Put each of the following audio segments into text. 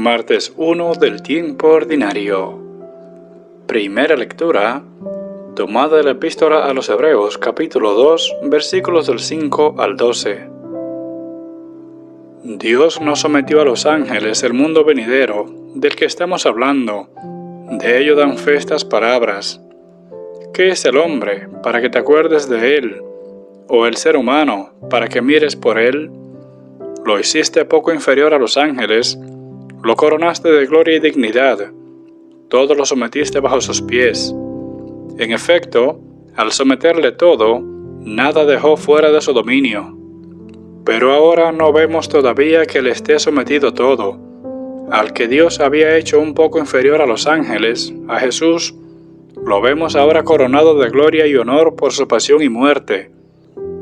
Martes 1 del tiempo ordinario. Primera lectura, tomada de la Epístola a los Hebreos, capítulo 2, versículos del 5 al 12. Dios no sometió a los ángeles el mundo venidero, del que estamos hablando. De ello dan fe estas palabras. ¿Qué es el hombre, para que te acuerdes de él? ¿O el ser humano, para que mires por él? Lo hiciste poco inferior a los ángeles, lo coronaste de gloria y dignidad, todo lo sometiste bajo sus pies. En efecto, al someterle todo, nada dejó fuera de su dominio. Pero ahora no vemos todavía que le esté sometido todo. Al que Dios había hecho un poco inferior a los ángeles, a Jesús, lo vemos ahora coronado de gloria y honor por su pasión y muerte.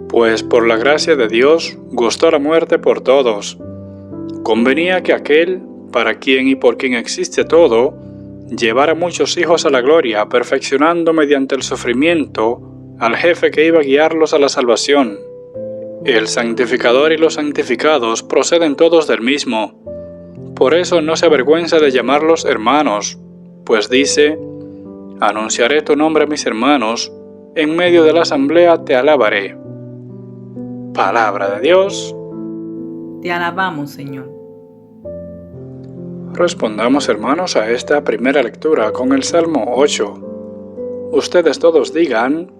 Pues por la gracia de Dios gustó la muerte por todos. Convenía que aquel, para quien y por quien existe todo, llevara muchos hijos a la gloria, perfeccionando mediante el sufrimiento al jefe que iba a guiarlos a la salvación. El santificador y los santificados proceden todos del mismo. Por eso no se avergüenza de llamarlos hermanos, pues dice: anunciaré tu nombre a mis hermanos, en medio de la asamblea te alabaré. Palabra de Dios. Te alabamos, Señor. Respondamos, hermanos, a esta primera lectura con el Salmo 8. Ustedes todos digan: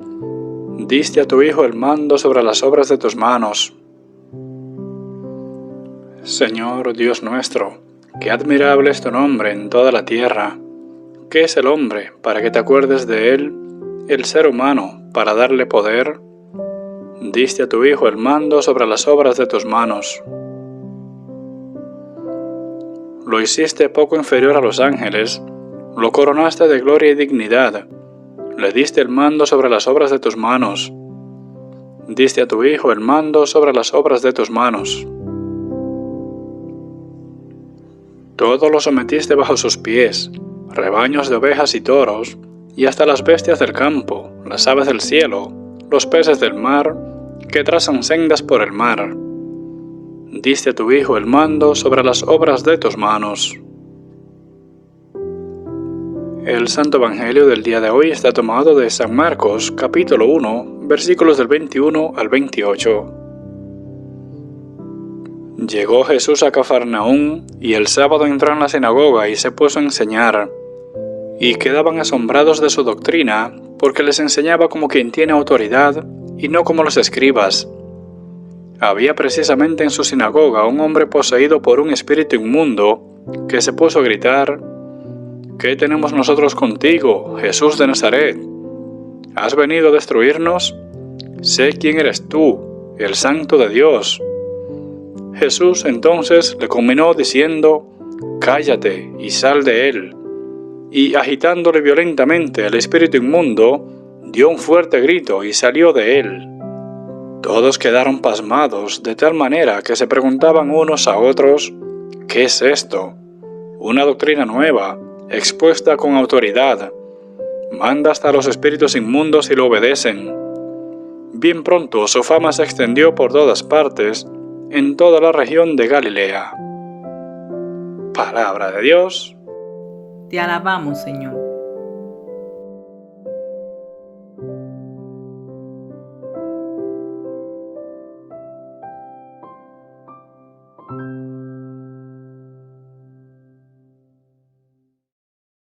diste a tu Hijo el mando sobre las obras de tus manos. Señor Dios nuestro, qué admirable es tu nombre en toda la tierra. ¿Qué es el hombre para que te acuerdes de él? El ser humano para darle poder. Diste a tu Hijo el mando sobre las obras de tus manos. Lo hiciste poco inferior a los ángeles, lo coronaste de gloria y dignidad, le diste el mando sobre las obras de tus manos. Diste a tu Hijo el mando sobre las obras de tus manos. Todo lo sometiste bajo sus pies, rebaños de ovejas y toros, y hasta las bestias del campo, las aves del cielo, los peces del mar, que trazan sendas por el mar. Diste a tu Hijo el mando sobre las obras de tus manos. El Santo Evangelio del día de hoy está tomado de San Marcos, capítulo 1, versículos del 21 al 28. Llegó Jesús a Cafarnaúm, y el sábado entró en la sinagoga y se puso a enseñar. Y quedaban asombrados de su doctrina, porque les enseñaba como quien tiene autoridad, y no como los escribas. Había precisamente en su sinagoga un hombre poseído por un espíritu inmundo, que se puso a gritar: ¿qué tenemos nosotros contigo, Jesús de Nazaret? ¿Has venido a destruirnos? Sé quién eres tú, el Santo de Dios. Jesús entonces le conminó diciendo: cállate y sal de él. Y agitándole violentamente el espíritu inmundo, dio un fuerte grito y salió de él. Todos quedaron pasmados, de tal manera que se preguntaban unos a otros: ¿qué es esto? Una doctrina nueva, expuesta con autoridad. Manda hasta los espíritus inmundos y lo obedecen. Bien pronto su fama se extendió por todas partes, en toda la región de Galilea. Palabra de Dios. Te alabamos, Señor.